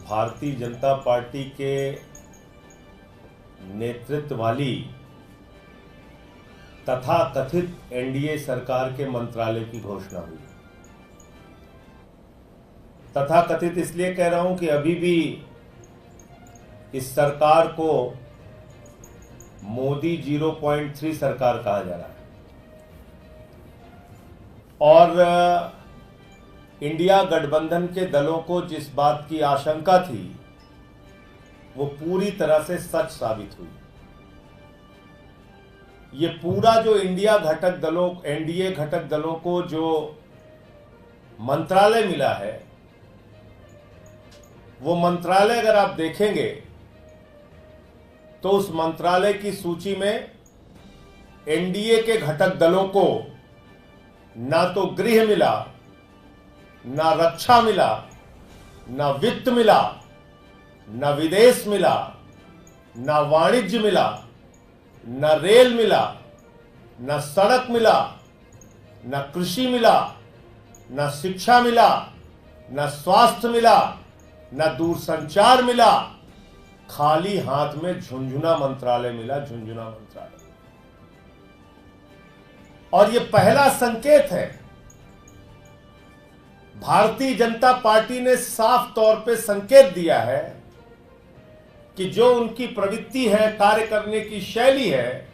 Bharatiya Janata party के नेतृत्व वाली तथा कथित एनडीए सरकार के मंत्रालय की घोषणा हुई। तथा कथित इसलिए कह रहा हूं कि अभी भी इस सरकार को मोदी 0.3 सरकार कहा जा रहा है और इंडिया गठबंधन के दलों को जिस बात की आशंका थी वो पूरी तरह से सच साबित हुई। ये पूरा जो एनडीए घटक दलों को जो मंत्रालय मिला है, वो मंत्रालय अगर आप देखेंगे तो उस मंत्रालय की सूची में एनडीए के घटक दलों को ना तो गृह मिला, ना रक्षा मिला, ना वित्त मिला, ना विदेश मिला, ना वाणिज्य मिला, ना रेल मिला, ना सड़क मिला, ना कृषि मिला, ना शिक्षा मिला, ना स्वास्थ्य मिला, ना दूरसंचार मिला। खाली हाथ में झुंझुना मंत्रालय मिला, झुंझुना मंत्रालय। और यह पहला संकेत है। भारतीय जनता पार्टी ने साफ तौर पे संकेत दिया है कि जो उनकी प्रवृत्ति है, कार्य करने की शैली है,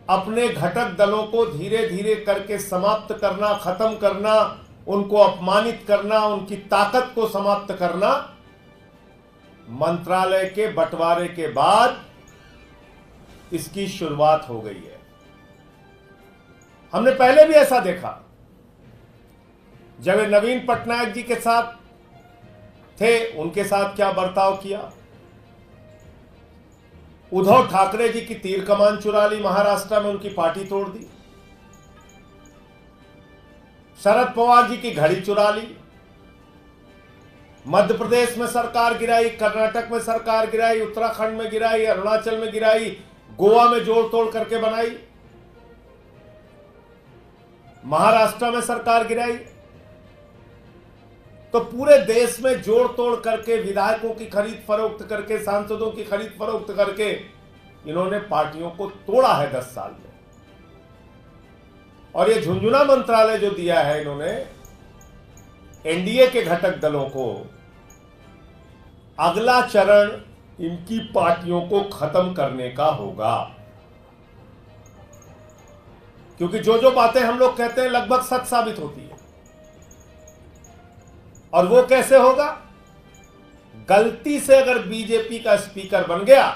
अपने घटक दलों को धीरे धीरे करके समाप्त करना, खत्म करना, उनको अपमानित करना, उनकी ताकत को समाप्त करना, मंत्रालय के बंटवारे के बाद इसकी शुरुआत हो गई है। हमने पहले भी ऐसा देखा। जब नवीन पटनायक जी के साथ थे, उनके साथ क्या बर्ताव किया। उद्धव ठाकरे जी की तीर कमान चुरा ली, महाराष्ट्र में उनकी पार्टी तोड़ दी। शरद पवार जी की घड़ी चुरा ली, मध्य प्रदेश में सरकार गिराई, कर्नाटक में सरकार गिराई, उत्तराखंड में गिराई, अरुणाचल में गिराई, गोवा में जोड़ तोड़ करके बनाई, महाराष्ट्र में सरकार गिराई। तो पूरे देश में जोड़ तोड़ करके, विधायकों की खरीद फरोख्त करके, सांसदों की खरीद फरोख्त करके इन्होंने पार्टियों को तोड़ा है 10 साल में। और ये झुंझुना मंत्रालय जो दिया है इन्होंने एनडीए के घटक दलों को, अगला चरण इनकी पार्टियों को खत्म करने का होगा। क्योंकि जो जो बातें हम लोग कहते हैं लगभग सच साबित होती है। और वो कैसे होगा? गलती से अगर बीजेपी का स्पीकर बन गया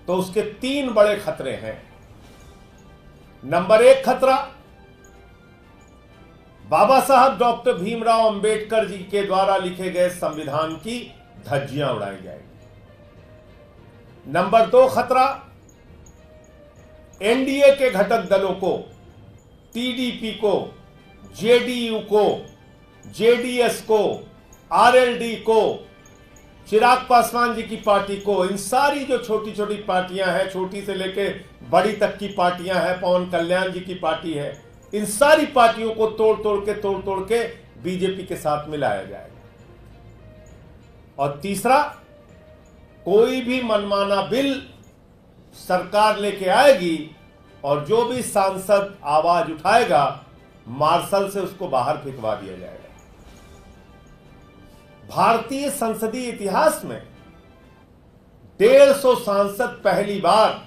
तो उसके 3 बड़े खतरे हैं। नंबर 1 खतरा, बाबा साहब डॉक्टर भीमराव अंबेडकर जी के द्वारा लिखे गए संविधान की धज्जियां उड़ाई जाएंगी। नंबर 2 खतरा, एनडीए के घटक दलों को, टीडीपी को, जेडीयू को, जेडीएस को, आरएलडी को, चिराग पासवान जी की पार्टी को, इन सारी जो छोटी छोटी पार्टियां हैं, छोटी से लेके बड़ी तक की पार्टियां हैं, पवन कल्याण जी की पार्टी है, इन सारी पार्टियों को तोड़ तोड़ के बीजेपी के साथ मिलाया जाएगा। और तीसरा, कोई भी मनमाना बिल सरकार लेके आएगी और जो भी सांसद आवाज उठाएगा, मार्शल से उसको बाहर फेंकवा दिया जाएगा। भारतीय संसदीय इतिहास में 150 सांसद पहली बार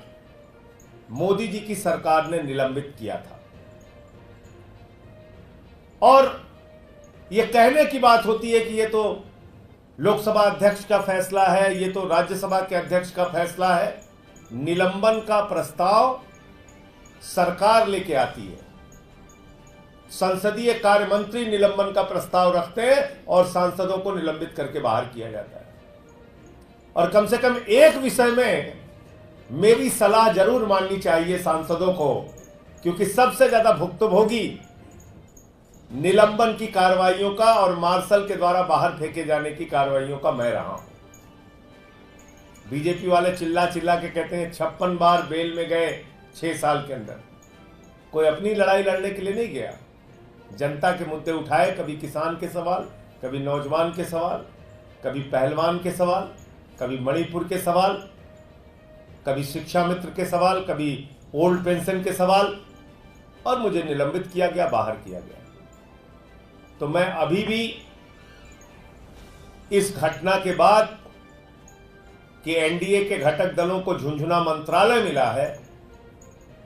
मोदी जी की सरकार ने निलंबित किया था। और यह कहने की बात होती है कि यह तो लोकसभा अध्यक्ष का फैसला है, यह तो राज्यसभा के अध्यक्ष का फैसला है। निलंबन का प्रस्ताव सरकार लेके आती है। संसदीय कार्य मंत्री निलंबन का प्रस्ताव रखते हैं और सांसदों को निलंबित करके बाहर किया जाता है। और कम से कम एक विषय में मेरी सलाह जरूर माननी चाहिए सांसदों को, क्योंकि सबसे ज्यादा भुक्तभोगी निलंबन की कार्रवाइयों का और मार्शल के द्वारा बाहर फेंके जाने की कार्रवाइयों का मैं रहा हूं। बीजेपी वाले चिल्ला चिल्ला के कहते हैं 56 बार बेल में गए 6 साल के अंदर। कोई अपनी लड़ाई लड़ने के लिए नहीं गया, जनता के मुद्दे उठाए, कभी किसान के सवाल, कभी नौजवान के सवाल, कभी पहलवान के सवाल, कभी मणिपुर के सवाल, कभी शिक्षा मित्र के सवाल, कभी ओल्ड पेंशन के सवाल, और मुझे निलंबित किया गया, बाहर किया गया। तो मैं अभी भी इस घटना के बाद कि एनडीए के घटक दलों को झुंझुना मंत्रालय मिला है,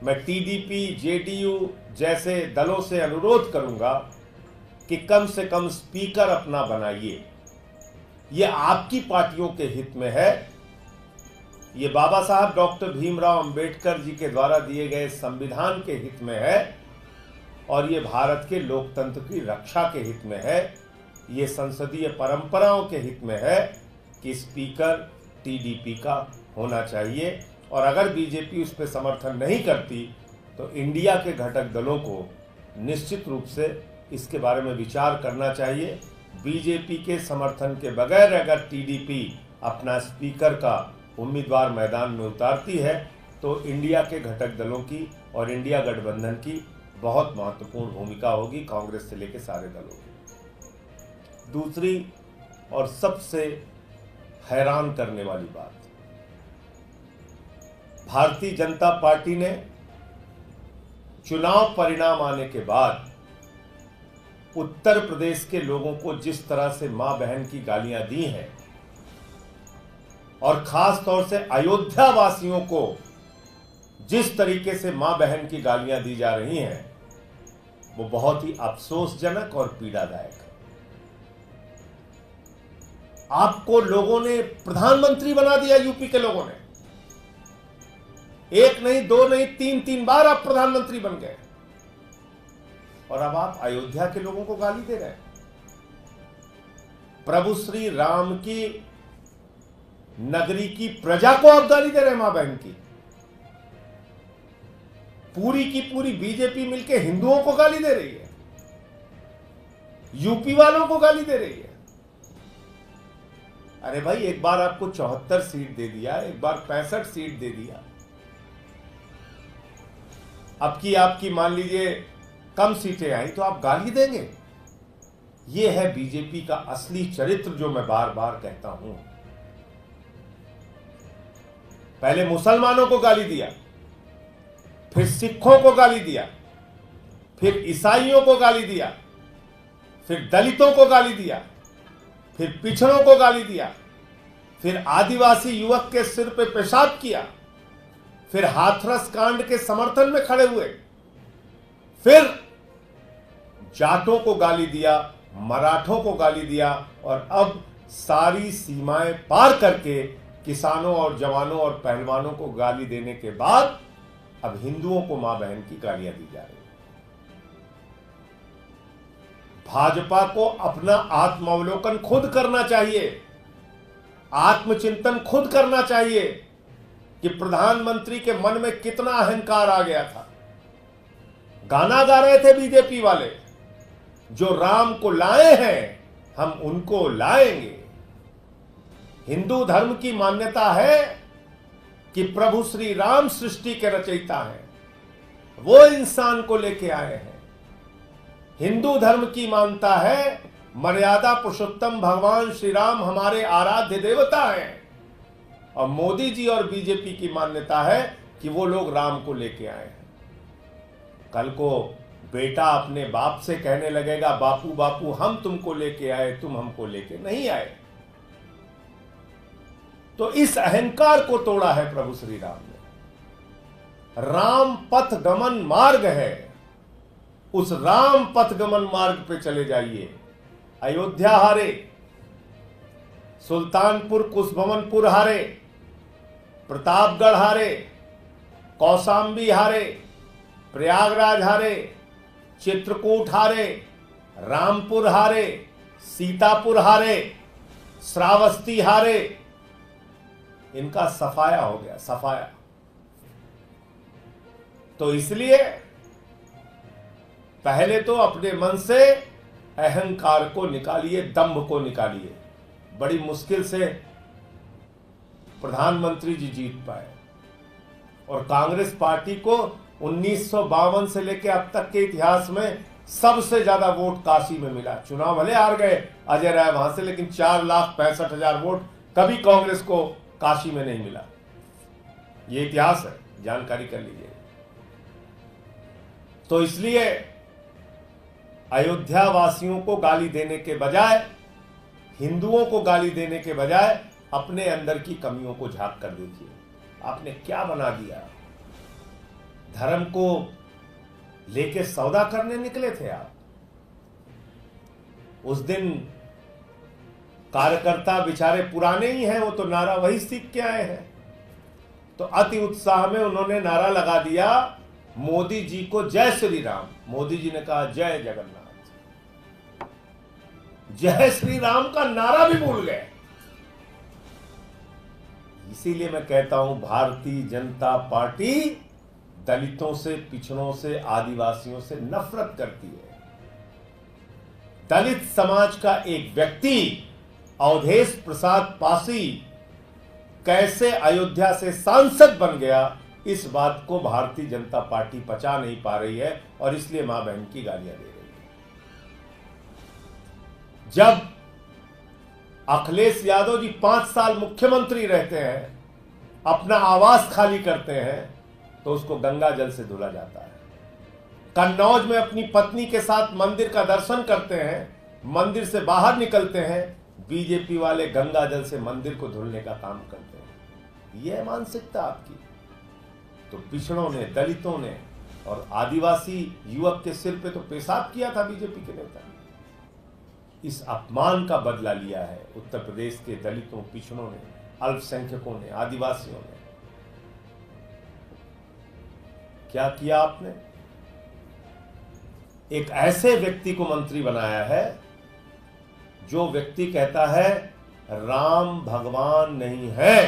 मैं टीडीपी, जेडीयू जैसे दलों से अनुरोध करूंगा कि कम से कम स्पीकर अपना बनाइए। ये आपकी पार्टियों के हित में है, ये बाबा साहब डॉक्टर भीमराव अंबेडकर जी के द्वारा दिए गए संविधान के हित में है, और ये भारत के लोकतंत्र की रक्षा के हित में है, ये संसदीय परंपराओं के हित में है कि स्पीकर टीडीपी का होना चाहिए। और अगर बीजेपी उस पर समर्थन नहीं करती तो इंडिया के घटक दलों को निश्चित रूप से इसके बारे में विचार करना चाहिए। बीजेपी के समर्थन के बगैर अगर टीडीपी अपना स्पीकर का उम्मीदवार मैदान में उतारती है तो इंडिया के घटक दलों की और इंडिया गठबंधन की बहुत महत्वपूर्ण भूमिका होगी, कांग्रेस से लेकर सारे दलों की। दूसरी और सबसे हैरान करने वाली बात, भारतीय जनता पार्टी ने चुनाव परिणाम आने के बाद उत्तर प्रदेश के लोगों को जिस तरह से मां बहन की गालियां दी हैं, और खास तौर से अयोध्या वासियों को जिस तरीके से मां बहन की गालियां दी जा रही हैं, वो बहुत ही अफसोसजनक और पीड़ादायक है। आपको लोगों ने प्रधानमंत्री बना दिया, यूपी के लोगों ने, एक नहीं, दो नहीं, तीन बार आप प्रधानमंत्री बन गए, और अब आप अयोध्या के लोगों को गाली दे रहे हैं। प्रभु श्री राम की नगरी की प्रजा को आप गाली दे रहे हैं, मां बहन की। पूरी की पूरी बीजेपी मिलकर हिंदुओं को गाली दे रही है, यूपी वालों को गाली दे रही है। अरे भाई, एक बार आपको 74 सीट दे दिया, एक बार 65 सीट दे दिया, अब की आपकी मान लीजिए कम सीटें आई तो आप गाली देंगे। यह है बीजेपी का असली चरित्र, जो मैं बार बार कहता हूं। पहले मुसलमानों को गाली दिया, फिर सिखों को गाली दिया, फिर ईसाइयों को गाली दिया, फिर दलितों को गाली दिया, फिर पिछड़ों को गाली दिया, फिर आदिवासी युवक के सिर पे पेशाब किया, फिर हाथरस कांड के समर्थन में खड़े हुए, फिर जाटों को गाली दिया, मराठों को गाली दिया, और अब सारी सीमाएं पार करके किसानों और जवानों और पहलवानों को गाली देने के बाद अब हिंदुओं को मां बहन की गालियां दी जा रही है। भाजपा को अपना आत्मावलोकन खुद करना चाहिए, आत्मचिंतन खुद करना चाहिए कि प्रधानमंत्री के मन में कितना अहंकार आ गया था। गाना गा रहे थे बीजेपी वाले, जो राम को लाए हैं हम उनको लाएंगे। हिंदू धर्म की मान्यता है कि प्रभु श्री राम सृष्टि के रचयिता हैं, वो इंसान को लेके आए हैं। हिंदू धर्म की मान्यता है मर्यादा पुरुषोत्तम भगवान श्री राम हमारे आराध्य देवता हैं, और मोदी जी और बीजेपी की मान्यता है कि वो लोग राम को लेके आए हैं। कल को बेटा अपने बाप से कहने लगेगा, बापू बापू हम तुमको लेके आए, तुम हमको लेके नहीं आए। तो इस अहंकार को तोड़ा है प्रभु श्री राम ने। राम पथ गमन मार्ग है, उस राम पथ गमन मार्ग पे चले जाइए। अयोध्या हारे, सुल्तानपुर कुशभवनपुर हारे, प्रतापगढ़ हारे, कौशाम्बी हारे, प्रयागराज हारे, चित्रकूट हारे, रामपुर हारे, सीतापुर हारे, श्रावस्ती हारे। इनका सफाया हो गया, सफाया। तो इसलिए पहले तो अपने मन से अहंकार को निकालिए, दंभ को निकालिए। बड़ी मुश्किल से प्रधानमंत्री जी जीत पाए, और कांग्रेस पार्टी को 1952 से लेकर अब तक के इतिहास में सबसे ज्यादा वोट काशी में मिला। चुनाव भले हार गए अजय राय वहां से, लेकिन 4,65,000 वोट कभी कांग्रेस को काशी में नहीं मिला। ये इतिहास है, जानकारी कर लीजिए। तो इसलिए अयोध्या वासियों को गाली देने के बजाय, हिंदुओं को गाली देने के बजाय अपने अंदर की कमियों को झांक कर देखिए। आपने क्या बना दिया? धर्म को लेके सौदा करने निकले थे आप। उस दिन कार्यकर्ता बेचारे पुराने ही हैं, वो तो नारा वही सीख के आए हैं। तो अति उत्साह में उन्होंने नारा लगा दिया, मोदी जी को जय श्री राम। मोदी जी ने कहा जय जगन्नाथ। जय श्री राम का नारा भी भूल गए। इसीलिए मैं कहता हूं, भारतीय जनता पार्टी दलितों से, पिछड़ों से, आदिवासियों से नफरत करती है। दलित समाज का एक व्यक्ति अवधेश प्रसाद पासी कैसे अयोध्या से सांसद बन गया, इस बात को भारतीय जनता पार्टी पचा नहीं पा रही है और इसलिए मां बहन की गालियां दे रही है। जब अखिलेश यादव जी 5 साल मुख्यमंत्री रहते हैं, अपना आवास खाली करते हैं, तो उसको गंगा जल से धुला जाता है। कन्नौज में अपनी पत्नी के साथ मंदिर का दर्शन करते हैं, मंदिर से बाहर निकलते हैं, बीजेपी वाले गंगा जल से मंदिर को धुलने का काम करते हैं। यह मानसिकता आपकी। तो पिछड़ों ने, दलितों ने और आदिवासी युवक के सिर पे तो पेशाब किया था बीजेपी के नेता ने। इस अपमान का बदला लिया है उत्तर प्रदेश के दलितों, पिछड़ों ने, अल्पसंख्यकों ने, आदिवासियों ने। क्या किया आपने? एक ऐसे व्यक्ति को मंत्री बनाया है जो व्यक्ति कहता है राम भगवान नहीं है।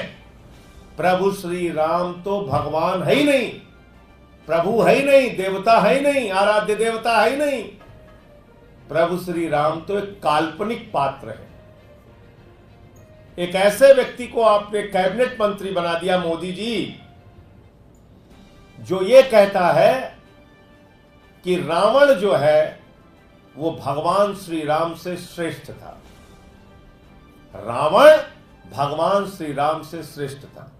प्रभु श्री राम तो भगवान है ही नहीं, प्रभु है ही नहीं, देवता है ही नहीं, आराध्य देवता है ही नहीं। प्रभु श्री राम तो एक काल्पनिक पात्र है। एक ऐसे व्यक्ति को आपने कैबिनेट मंत्री बना दिया मोदी जी, जो ये कहता है कि रावण जो है वो भगवान श्री राम से श्रेष्ठ था। रावण भगवान श्री राम से श्रेष्ठ था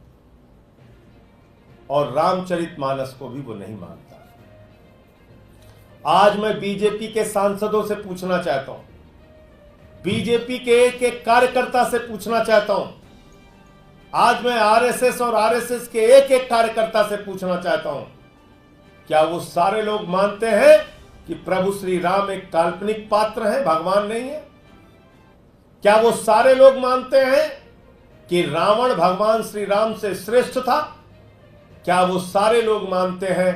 और रामचरितमानस को भी वो नहीं मानता। आज मैं बीजेपी के सांसदों से पूछना चाहता हूं, बीजेपी के एक एक कार्यकर्ता से पूछना चाहता हूं, आज मैं आरएसएस और आरएसएस के एक एक कार्यकर्ता से पूछना चाहता हूं, क्या वो सारे लोग मानते हैं कि प्रभु श्री राम एक काल्पनिक पात्र है, भगवान नहीं है? क्या वो सारे लोग मानते हैं कि रावण भगवान श्री राम से श्रेष्ठ था? क्या वो सारे लोग मानते हैं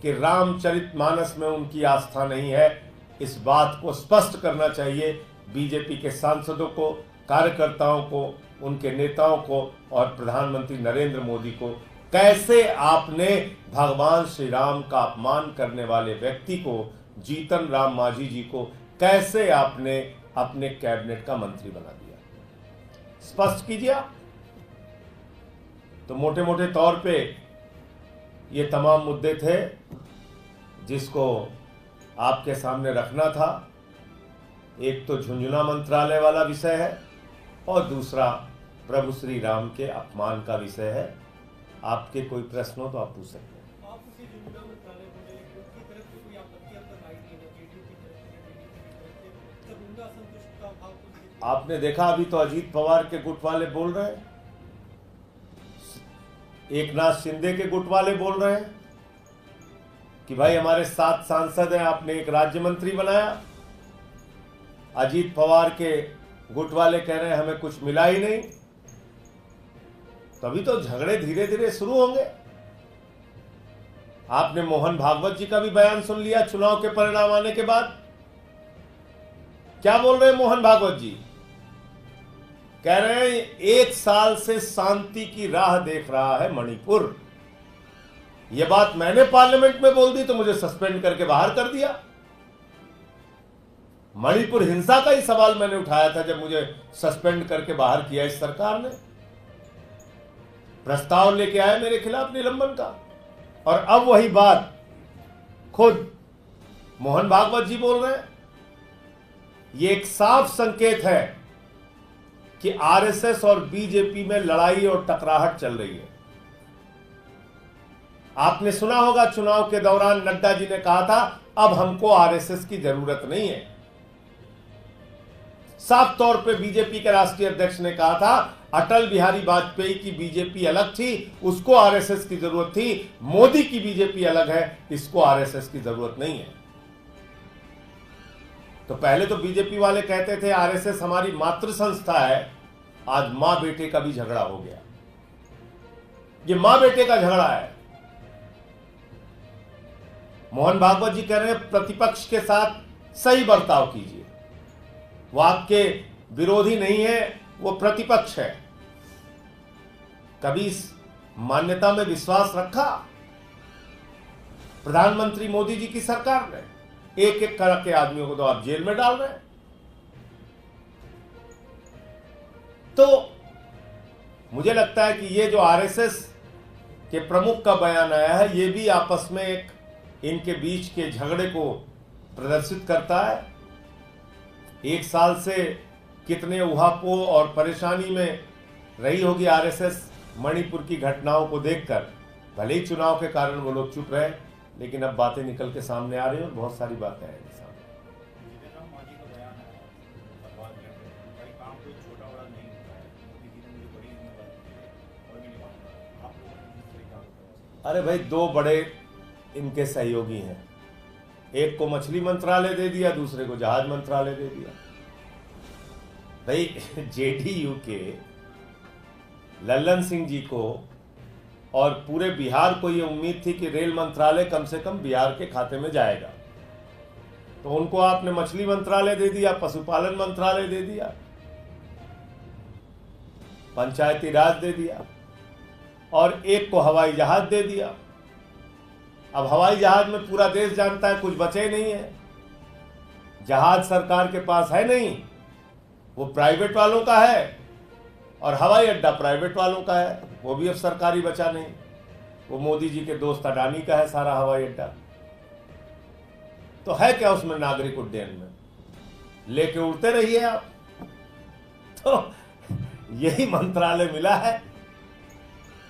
कि रामचरितमानस में उनकी आस्था नहीं है? इस बात को स्पष्ट करना चाहिए बीजेपी के सांसदों को, कार्यकर्ताओं को, उनके नेताओं को और प्रधानमंत्री नरेंद्र मोदी को। कैसे आपने भगवान श्री राम का अपमान करने वाले व्यक्ति को, जीतन राम मांझी जी को, कैसे आपने अपने कैबिनेट का मंत्री बना दिया? स्पष्ट कीजिए आप। तो मोटे मोटे तौर पे ये तमाम मुद्दे थे जिसको आपके सामने रखना था। एक तो झुंझुनू मंत्रालय वाला विषय है और दूसरा प्रभु श्री राम के अपमान का विषय है। आपके कोई प्रश्न हो तो आप पूछ सकते हैं। आपने देखा अभी तो अजीत पवार के गुट वाले बोल रहे हैं, एकनाथ शिंदे के गुट वाले बोल रहे हैं कि भाई हमारे 7 सांसद हैं, आपने एक राज्य मंत्री बनाया। अजीत पवार के गुट वाले कह रहे हैं हमें कुछ मिला ही नहीं। तभी तो झगड़े धीरे धीरे शुरू होंगे। आपने मोहन भागवत जी का भी बयान सुन लिया चुनाव के परिणाम आने के बाद। क्या बोल रहे हैं मोहन भागवत जी? कह रहे हैं 1 साल से शांति की राह देख रहा है मणिपुर। यह बात मैंने पार्लियामेंट में बोल दी तो मुझे सस्पेंड करके बाहर कर दिया। मणिपुर हिंसा का ही सवाल मैंने उठाया था जब मुझे सस्पेंड करके बाहर किया इस सरकार ने। प्रस्ताव लेके आए मेरे खिलाफ निलंबन का, और अब वही बात खुद मोहन भागवत जी बोल रहे हैं। ये एक साफ संकेत है कि आरएसएस और बीजेपी में लड़ाई और टकराहट चल रही है। आपने सुना होगा चुनाव के दौरान नड्डा जी ने कहा था अब हमको आरएसएस की जरूरत नहीं है। साफ तौर पे बीजेपी के राष्ट्रीय अध्यक्ष ने कहा था अटल बिहारी वाजपेयी की बीजेपी अलग थी, उसको आरएसएस की जरूरत थी। मोदी की बीजेपी अलग है, इसको आरएसएस की जरूरत नहीं है। तो पहले तो बीजेपी वाले कहते थे आरएसएस हमारी मातृ संस्था है, आज मां बेटे का भी झगड़ा हो गया। ये मां बेटे का झगड़ा है। मोहन भागवत जी कह रहे हैं प्रतिपक्ष के साथ सही बर्ताव कीजिए। वो आपके विरोधी नहीं है, वो प्रतिपक्ष है। कभी इस मान्यता में विश्वास रखा? प्रधानमंत्री मोदी जी की सरकार ने एक एक करके आदमियों को तो आप जेल में डाल रहे हैं। तो मुझे लगता है कि ये जो आरएसएस के प्रमुख का बयान आया है, ये भी आपस में एक इनके बीच के झगड़े को प्रदर्शित करता है। एक साल से कितने उहापोह और परेशानी में रही होगी आरएसएस मणिपुर की घटनाओं को देखकर। भले ही चुनाव के कारण वो लोग चुप रहे, लेकिन अब बातें निकल के सामने आ रही हैं और बहुत सारी बातें आएंगी सामने। अरे भाई, दो बड़े इनके सहयोगी हैं, एक को मछली मंत्रालय दे दिया, दूसरे को जहाज मंत्रालय दे दिया। भाई जेडीयू के लल्लन सिंह जी को और पूरे बिहार को ये उम्मीद थी कि रेल मंत्रालय कम से कम बिहार के खाते में जाएगा, तो उनको आपने मछली मंत्रालय दे दिया, पशुपालन मंत्रालय दे दिया, पंचायती राज दे दिया, और एक को हवाई जहाज दे दिया। अब हवाई जहाज में पूरा देश जानता है कुछ बचे नहीं है। जहाज सरकार के पास है नहीं, वो प्राइवेट वालों का है, और हवाई अड्डा प्राइवेट वालों का है, वो भी अब सरकारी बचा नहीं। वो मोदी जी के दोस्त अडानी का है सारा हवाई अड्डा। तो है क्या उसमें नागरिक उड्डयन में? लेके उड़ते रहिए आप। तो यही मंत्रालय मिला है,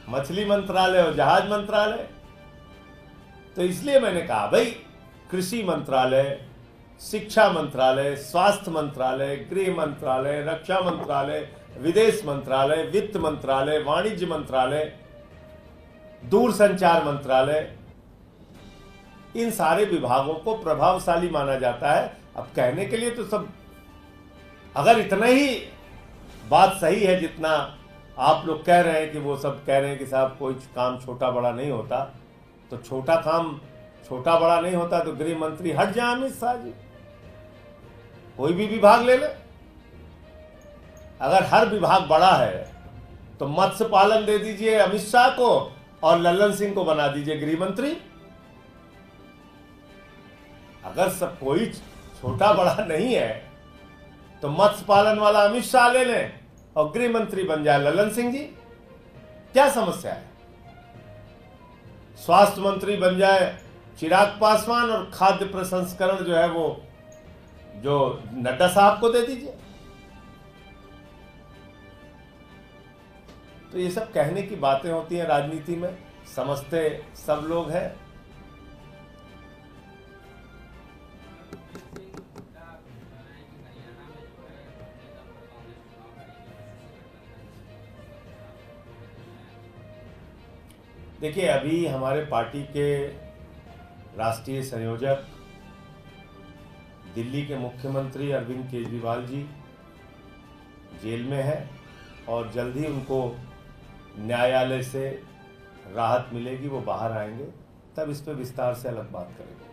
मछली मंत्रालय और जहाज मंत्रालय। तो इसलिए मैंने कहा भाई, कृषि मंत्रालय, शिक्षा मंत्रालय, स्वास्थ्य मंत्रालय, गृह मंत्रालय, रक्षा मंत्रालय, विदेश मंत्रालय, वित्त मंत्रालय, वाणिज्य मंत्रालय, दूरसंचार मंत्रालय, इन सारे विभागों को प्रभावशाली माना जाता है। अब कहने के लिए तो सब, अगर इतना ही बात सही है जितना आप लोग कह रहे हैं कि वो सब कह रहे हैं कि साहब कोई काम छोटा बड़ा नहीं होता, तो छोटा काम छोटा बड़ा नहीं होता तो गृह मंत्री हट जाए अमित शाह जी, कोई भी विभाग ले ले। अगर हर विभाग बड़ा है तो मत्स्य पालन दे दीजिए अमित शाह को और लल्लन सिंह को बना दीजिए गृह मंत्री। अगर सब कोई छोटा बड़ा नहीं है तो मत्स्य पालन वाला अमित शाह ले लें और गृह मंत्री बन जाए लल्लन सिंह जी, क्या समस्या है? स्वास्थ्य मंत्री बन जाए चिराग पासवान और खाद्य प्रसंस्करण जो है वो जो नड्डा साहब को दे दीजिए। तो ये सब कहने की बातें होती हैं राजनीति में, समझते सब लोग हैं। देखिए, अभी हमारे पार्टी के राष्ट्रीय संयोजक दिल्ली के मुख्यमंत्री अरविंद केजरीवाल जी जेल में है और जल्द ही उनको न्यायालय से राहत मिलेगी, वो बाहर आएंगे, तब इस पर विस्तार से अलग बात करेंगे।